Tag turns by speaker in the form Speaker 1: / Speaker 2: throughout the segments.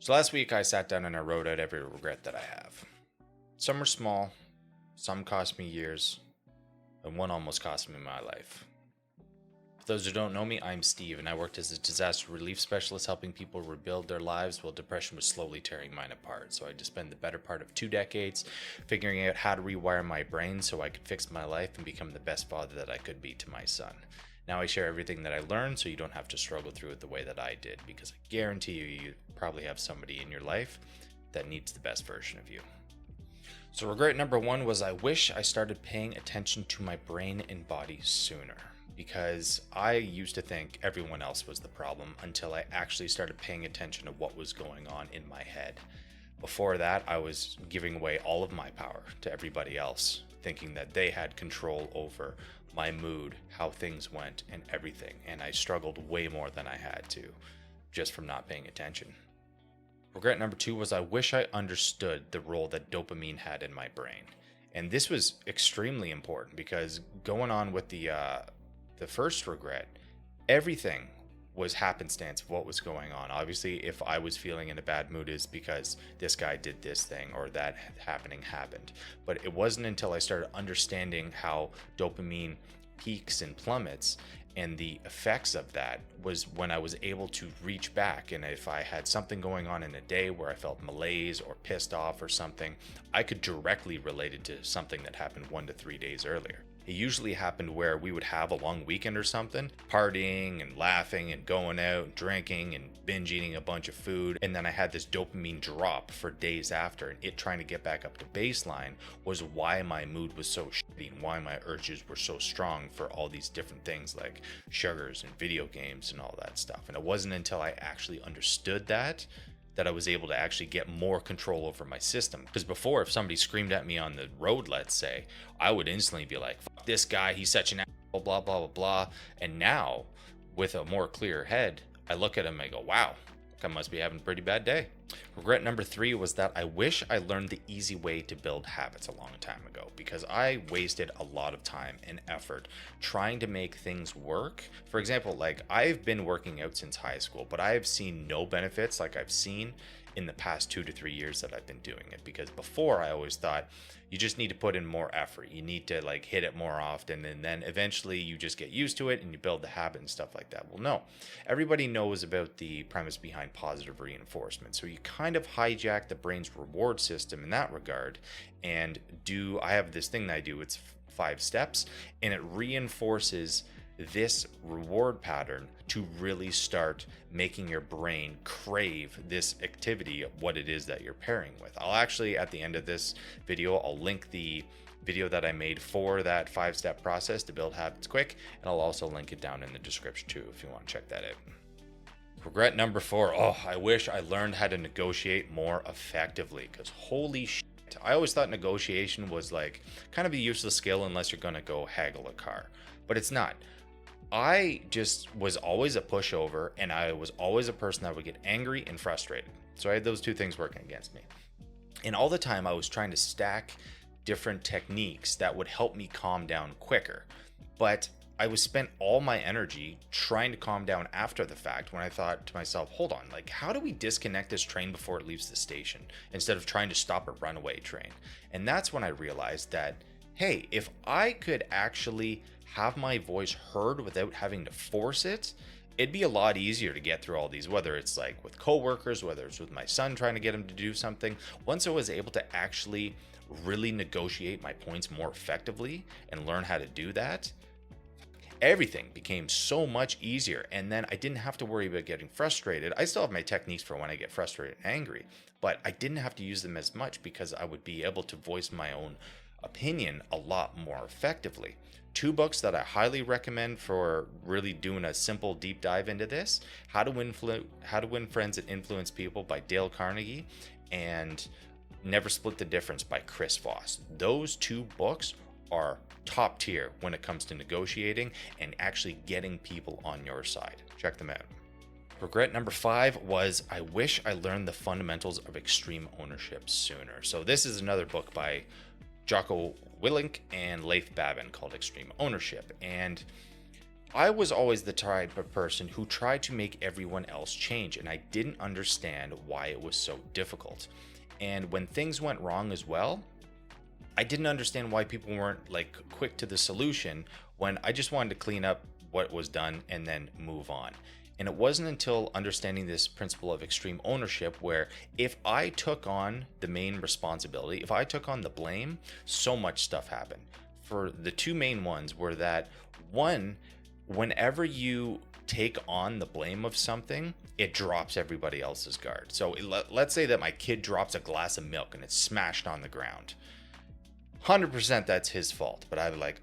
Speaker 1: So last week I sat down and I wrote out every regret that I have. Some are small, some cost me years, and one almost cost me my life. For those who don't know me, I'm Steve, and I worked as a disaster relief specialist helping people rebuild their lives while depression was slowly tearing mine apart. So I just spent the better part of 2 decades figuring out how to rewire my brain so I could fix my life and become the best father that I could be to my son. Now I share everything that I learned so you don't have to struggle through it the way that I did, because I guarantee you probably have somebody in your life that needs the best version of you. So regret number one was I wish I started paying attention to my brain and body sooner, because I used to think everyone else was the problem until I actually started paying attention to what was going on in my head. Before that, I was giving away all of my power to everybody else, thinking that they had control over my mood, how things went, and everything. And I struggled way more than I had to, just from not paying attention. Regret number two was I wish I understood the role that dopamine had in my brain. And this was extremely important because going on with the first regret, everything was happenstance of what was going on. Obviously, if I was feeling in a bad mood, is because this guy did this thing or that happening happened. But it wasn't until I started understanding how dopamine peaks and plummets and the effects of that was when I was able to reach back. And if I had something going on in a day where I felt malaise or pissed off or something, I could directly relate it to something that happened 1 to 3 days earlier. It usually happened where we would have a long weekend or something, partying and laughing and going out, drinking and binge eating a bunch of food. And then I had this dopamine drop for days after, and it trying to get back up to baseline was why my mood was so shitty and why my urges were so strong for all these different things like sugars and video games and all that stuff. And it wasn't until I actually understood that I was able to actually get more control over my system. Because before, if somebody screamed at me on the road, let's say, I would instantly be like, fuck this guy, he's such an asshole, blah, blah, blah, blah. And now, with a more clear head, I look at him and I go, wow, I must be having a pretty bad day. Regret number three was that I wish I learned the easy way to build habits a long time ago, because I wasted a lot of time and effort trying to make things work. For example, like I've been working out since high school, but I have seen no benefits like I've seen in the past 2 to 3 years that I've been doing it. Because before I always thought you just need to put in more effort. You need to like hit it more often, and then eventually you just get used to it and you build the habit and stuff like that. Well, no, everybody knows about the premise behind positive reinforcement. So you kind of hijack the brain's reward system in that regard. And I have this thing that I do, it's 5 steps, and it reinforces this reward pattern to really start making your brain crave this activity of what it is that you're pairing with. I'll actually, at the end of this video, I'll link the video that I made for that 5-step process to build habits quick, and I'll also link it down in the description too if you want to check that out. Regret number 4, I wish I learned how to negotiate more effectively, because holy shit, I always thought negotiation was like kind of a useless skill unless you're going to go haggle a car, but it's not. I just was always a pushover, and I was always a person that would get angry and frustrated. So I had those two things working against me. And all the time I was trying to stack different techniques that would help me calm down quicker. But I was spent all my energy trying to calm down after the fact, when I thought to myself, hold on, like how do we disconnect this train before it leaves the station instead of trying to stop a runaway train? And that's when I realized that, hey, if I could actually have my voice heard without having to force it, it'd be a lot easier to get through all these, whether it's like with coworkers, whether it's with my son trying to get him to do something. Once I was able to actually really negotiate my points more effectively and learn how to do that, everything became so much easier. And then I didn't have to worry about getting frustrated. I still have my techniques for when I get frustrated and angry, but I didn't have to use them as much because I would be able to voice my own opinion a lot more effectively. 2 books that I highly recommend for really doing a simple deep dive into this: How to Win Friends and Influence People by Dale Carnegie, and Never Split the Difference by Chris Voss. Those 2 books are top tier when it comes to negotiating and actually getting people on your side. Check them out. Regret number 5 was I wish I learned the fundamentals of extreme ownership sooner. So this is another book by Jocko Willink and Leif Babin called Extreme Ownership. And I was always the type of person who tried to make everyone else change, and I didn't understand why it was so difficult. And when things went wrong as well, I didn't understand why people weren't like quick to the solution when I just wanted to clean up what was done and then move on. And it wasn't until understanding this principle of extreme ownership where if I took on the main responsibility, if I took on the blame, so much stuff happened. For the two main ones were that one, whenever you take on the blame of something, it drops everybody else's guard. So let's say that my kid drops a glass of milk and it's smashed on the ground. 100% that's his fault, but I'd be like,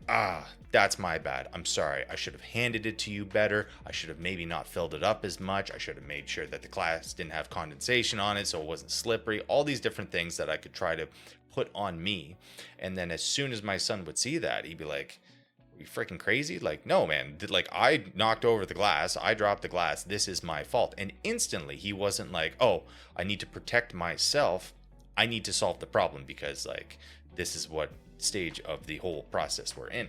Speaker 1: that's my bad. I'm sorry. I should have handed it to you better. I should have maybe not filled it up as much. I should have made sure that the glass didn't have condensation on it so it wasn't slippery. All these different things that I could try to put on me. And then as soon as my son would see that, he'd be like, are you freaking crazy? Like, no, man. Like, I knocked over the glass. I dropped the glass. This is my fault. And instantly he wasn't like, oh, I need to protect myself. I need to solve the problem because like, this is what stage of the whole process we're in.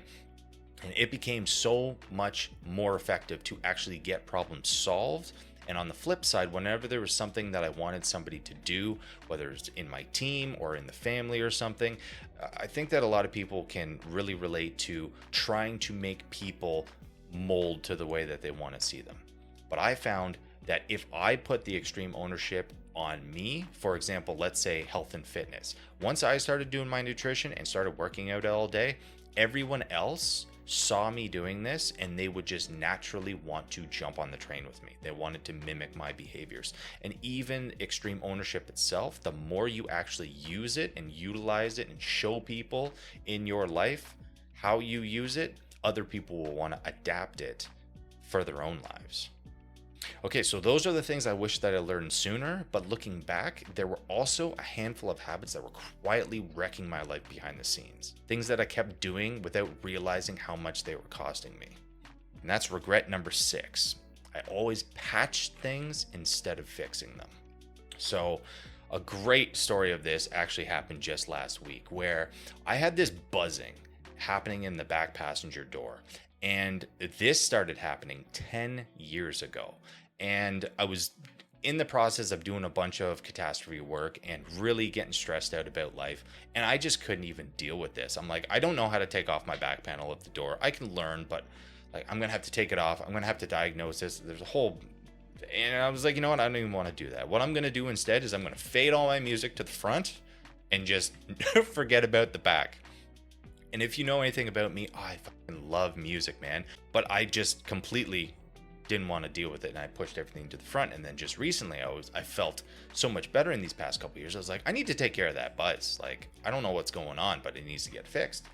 Speaker 1: And it became so much more effective to actually get problems solved. And on the flip side, whenever there was something that I wanted somebody to do, whether it's in my team or in the family or something, I think that a lot of people can really relate to trying to make people mold to the way that they want to see them. But I found that if I put the extreme ownership on me, for example, let's say health and fitness, once I started doing my nutrition and started working out all day, everyone else saw me doing this and they would just naturally want to jump on the train with me. They wanted to mimic my behaviors. And even extreme ownership itself, the more you actually use it and utilize it and show people in your life how you use it, other people will want to adapt it for their own lives. Okay, so those are the things I wish that I learned sooner, but looking back, there were also a handful of habits that were quietly wrecking my life behind the scenes. Things that I kept doing without realizing how much they were costing me. And that's regret number 6. I always patched things instead of fixing them. So a great story of this actually happened just last week where I had this buzzing happening in the back passenger door. And this started happening 10 years ago. And I was in the process of doing a bunch of catastrophe work and really getting stressed out about life. And I just couldn't even deal with this. I'm like, I don't know how to take off my back panel of the door. I can learn, but like, I'm going to have to take it off. I'm going to have to diagnose this. There's a whole... And I was like, you know what? I don't even want to do that. What I'm going to do instead is I'm going to fade all my music to the front and just forget about the back. And if you know anything about me, I fucking love music, man. But I just completely didn't want to deal with it, and I pushed everything to the front. And then just recently, I felt so much better in these past couple years. I was like, I need to take care of that buzz. Like, I don't know what's going on, but it needs to get fixed.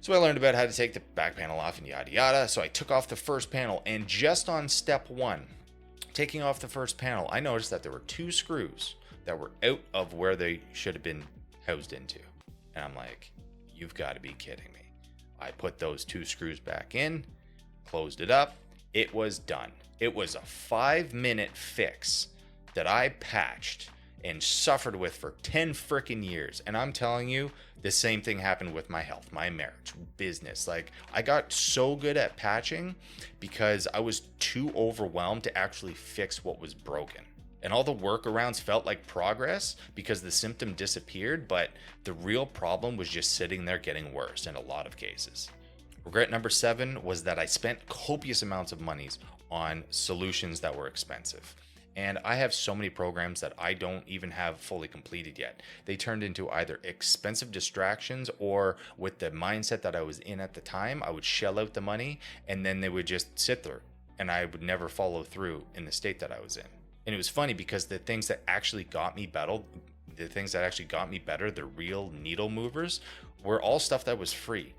Speaker 1: So I learned about how to take the back panel off and yada yada. So I took off the first panel, and just on step 1, taking off the first panel, I noticed that there were 2 screws that were out of where they should have been housed into. And I'm like, you've got to be kidding me. I put those 2 screws back in, closed it up. It was done. It was a 5-minute fix that I patched and suffered with for 10 freaking years. And I'm telling you, the same thing happened with my health, my marriage, business. Like, I got so good at patching because I was too overwhelmed to actually fix what was broken. And all the workarounds felt like progress because the symptom disappeared, but the real problem was just sitting there getting worse in a lot of cases. Regret number 7 was that I spent copious amounts of monies on solutions that were expensive. And I have so many programs that I don't even have fully completed yet. They turned into either expensive distractions, or with the mindset that I was in at the time, I would shell out the money and then they would just sit there and I would never follow through in the state that I was in. And it was funny because the things that actually got me better, the real needle movers, were all stuff that was free.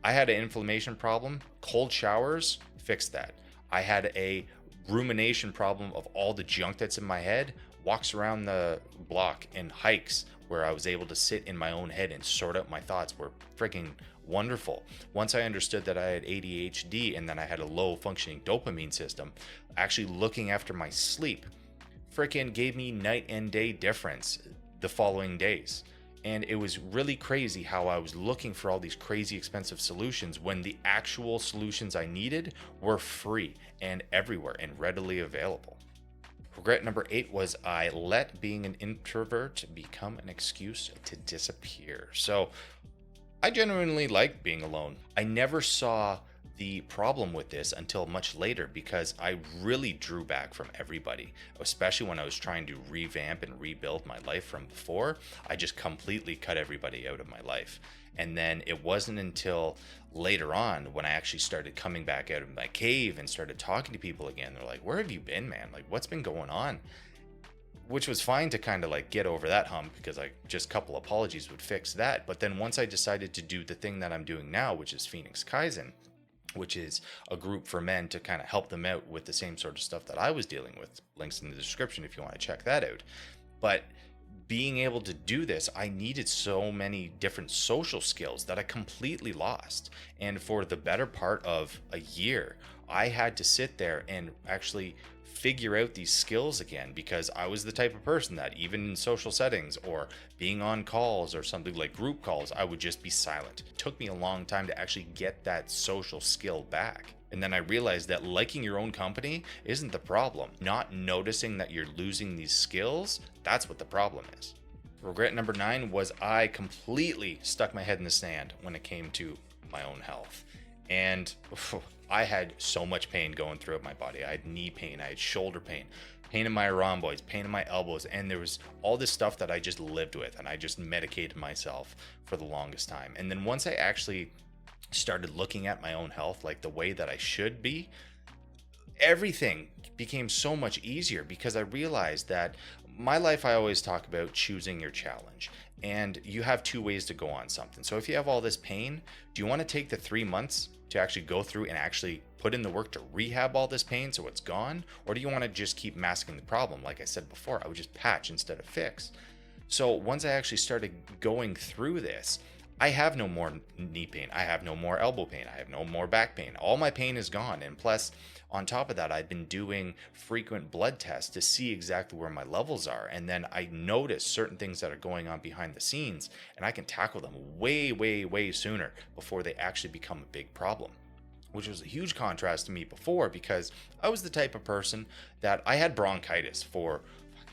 Speaker 1: I had an inflammation problem, cold showers fixed that. I had a rumination problem of all the junk that's in my head, walks around the block and hikes where I was able to sit in my own head and sort out my thoughts were freaking wonderful. Once I understood that I had ADHD and then I had a low functioning dopamine system, actually looking after my sleep freaking gave me night and day difference the following days. And it was really crazy how I was looking for all these crazy expensive solutions when the actual solutions I needed were free and everywhere and readily available. Regret number 8 was I let being an introvert become an excuse to disappear. So I genuinely like being alone. I never saw the problem with this until much later because I really drew back from everybody, especially when I was trying to revamp and rebuild my life from before. I just completely cut everybody out of my life. And then it wasn't until later on when I actually started coming back out of my cave and started talking to people again. They're like, "Where have you been, man? Like, what's been going on?" Which was fine to kind of like get over that hump because like just a couple apologies would fix that. But then once I decided to do the thing that I'm doing now, which is Phoenix Kaizen, which is a group for men to kind of help them out with the same sort of stuff that I was dealing with. Links in the description if you want to check that out. But being able to do this, I needed so many different social skills that I completely lost. And for the better part of a year, I had to sit there and actually figure out these skills again because I was the type of person that even in social settings or being on calls or something like group calls, I would just be silent. It took me a long time to actually get that social skill back. And then I realized that liking your own company isn't the problem. Not noticing that you're losing these skills, that's what the problem is. Regret number 9 was I completely stuck my head in the sand when it came to my own health. And I had so much pain going throughout my body. I had knee pain, I had shoulder pain, pain in my rhomboids, pain in my elbows, and there was all this stuff that I just lived with, and I just medicated myself for the longest time. And then once I actually started looking at my own health like the way that I should be, everything became so much easier because I realized that my life, I always talk about choosing your challenge. And you have 2 ways to go on something. So if you have all this pain, do you want to take the 3 months to actually go through and actually put in the work to rehab all this pain so it's gone? Or do you want to just keep masking the problem? Like I said before, I would just patch instead of fix. So once I actually started going through this, I have no more knee pain. I have no more elbow pain. I have no more back pain. All my pain is gone. And plus, on top of that, I've been doing frequent blood tests to see exactly where my levels are. And then I notice certain things that are going on behind the scenes, and I can tackle them way, way, way sooner before they actually become a big problem. Which was a huge contrast to me before because I was the type of person that I had bronchitis for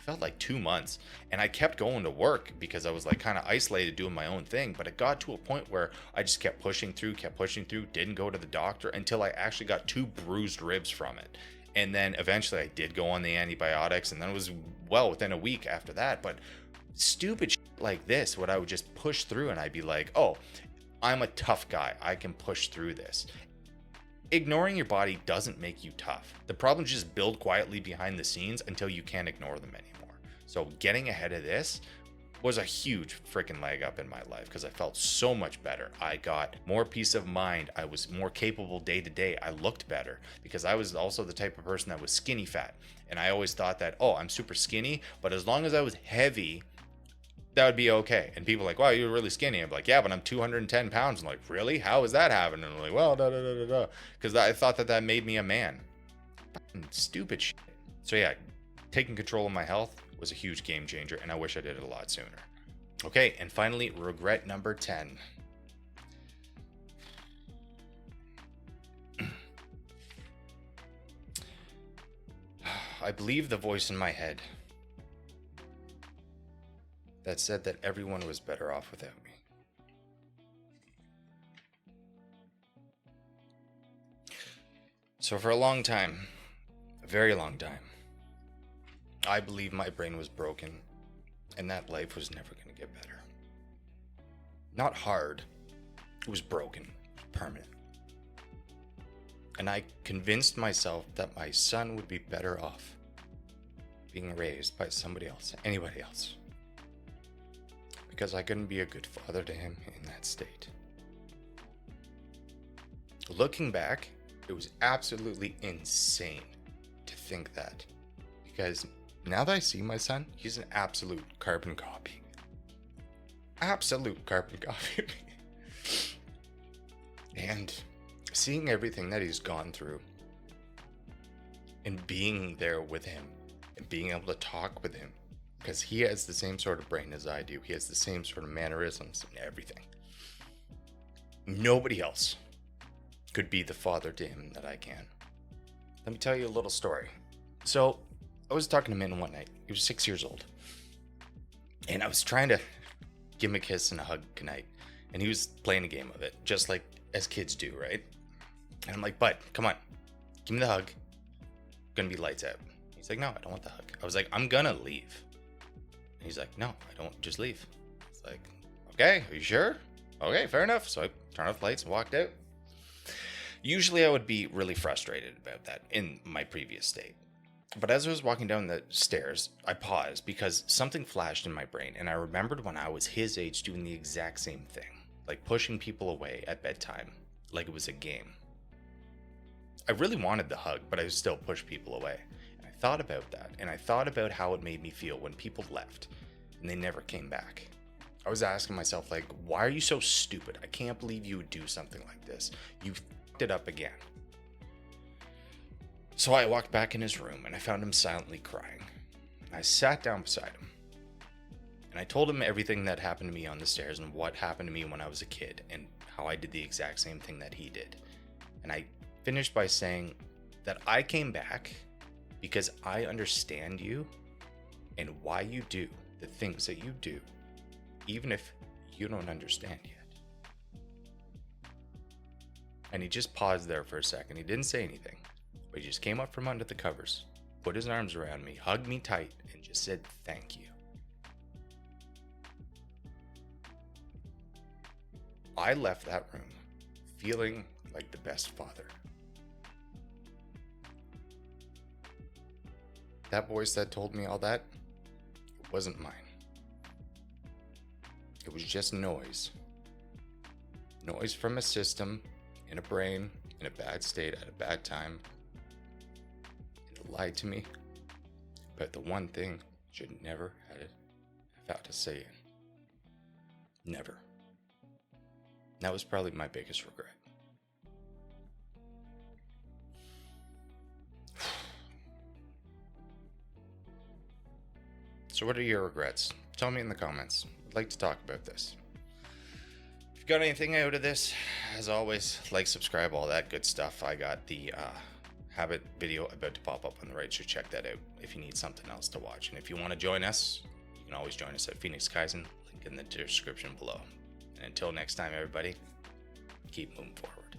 Speaker 1: felt like 2 months, and I kept going to work because I was like kind of isolated doing my own thing. But it got to a point where I just kept pushing through, didn't go to the doctor until I actually got 2 bruised ribs from it. And then eventually I did go on the antibiotics, and then it was well within a week after that. But stupid shit like this, what I would just push through, and I'd be like, oh, I'm a tough guy, I can push through this. Ignoring your body doesn't make you tough. The problems just build quietly behind the scenes until you can't ignore them anymore. So getting ahead of this was a huge freaking leg up in my life because I felt so much better. I got more peace of mind. I was more capable day to day. I looked better because I was also the type of person that was skinny fat. And I always thought that, oh, I'm super skinny, but as long as I was heavy, that would be okay. And people are like, wow, you're really skinny. I'm like, yeah, but I'm 210 pounds. I'm like, really? How is that happening? And I'm like, well, because I thought that made me a man. Fucking stupid shit. So yeah, taking control of my health was a huge game changer, and I wish I did it a lot sooner. Okay, and finally, regret number 10. I believe the voice in my head that said that everyone was better off without me. So for a long time, a very long time, I believed my brain was broken and that life was never going to get better. Not hard, it was broken, permanent. And I convinced myself that my son would be better off being raised by somebody else, anybody else. Because I couldn't be a good father to him in that state. Looking back, it was absolutely insane to think that. Because now that I see my son, he's an absolute carbon copy. Absolute carbon copy of me. And seeing everything that he's gone through and being there with him and being able to talk with him because he has the same sort of brain as I do. He has the same sort of mannerisms and everything. Nobody else could be the father to him that I can. Let me tell you a little story. So I was talking to Min one night. He was 6 years old. And I was trying to give him a kiss and a hug goodnight. And he was playing a game of it, just like as kids do, right? And I'm like, bud, come on. Give me the hug. Gonna be lights out. He's like, no, I don't want the hug. I was like, I'm gonna leave. And he's like, no, I don't, just leave. It's like, okay, are you sure? Okay, fair enough. So I turned off the lights and walked out. Usually I would be really frustrated about that in my previous state. But as I was walking down the stairs, I paused because something flashed in my brain, and I remembered when I was his age doing the exact same thing, like pushing people away at bedtime, like it was a game. I really wanted the hug, but I would still push people away. And I thought about that, and I thought about how it made me feel when people left, and they never came back. I was asking myself, like, why are you so stupid? I can't believe you would do something like this. You f***ed it up again. So I walked back in his room and I found him silently crying. I sat down beside him and I told him everything that happened to me on the stairs and what happened to me when I was a kid and how I did the exact same thing that he did. And I finished by saying that I came back because I understand you and why you do the things that you do, even if you don't understand yet. And he just paused there for a second. He didn't say anything. But he just came up from under the covers, put his arms around me, hugged me tight, and just said, thank you. I left that room feeling like the best father. That voice that told me all that, it wasn't mine. It was just noise. Noise from a system, in a brain, in a bad state, at a bad time. Lied to me about the one thing should never have had to say it. Never. That was probably my biggest regret. So what are your regrets? Tell me in the comments. I'd like to talk about this. If you got anything out of this, as always, like, subscribe, all that good stuff. I got the Habit video about to pop up on the right, so check that out if you need something else to watch. And if you want to join us, you can always join us at Phoenix Kaizen, link in the description below. And until next time, everybody, keep moving forward.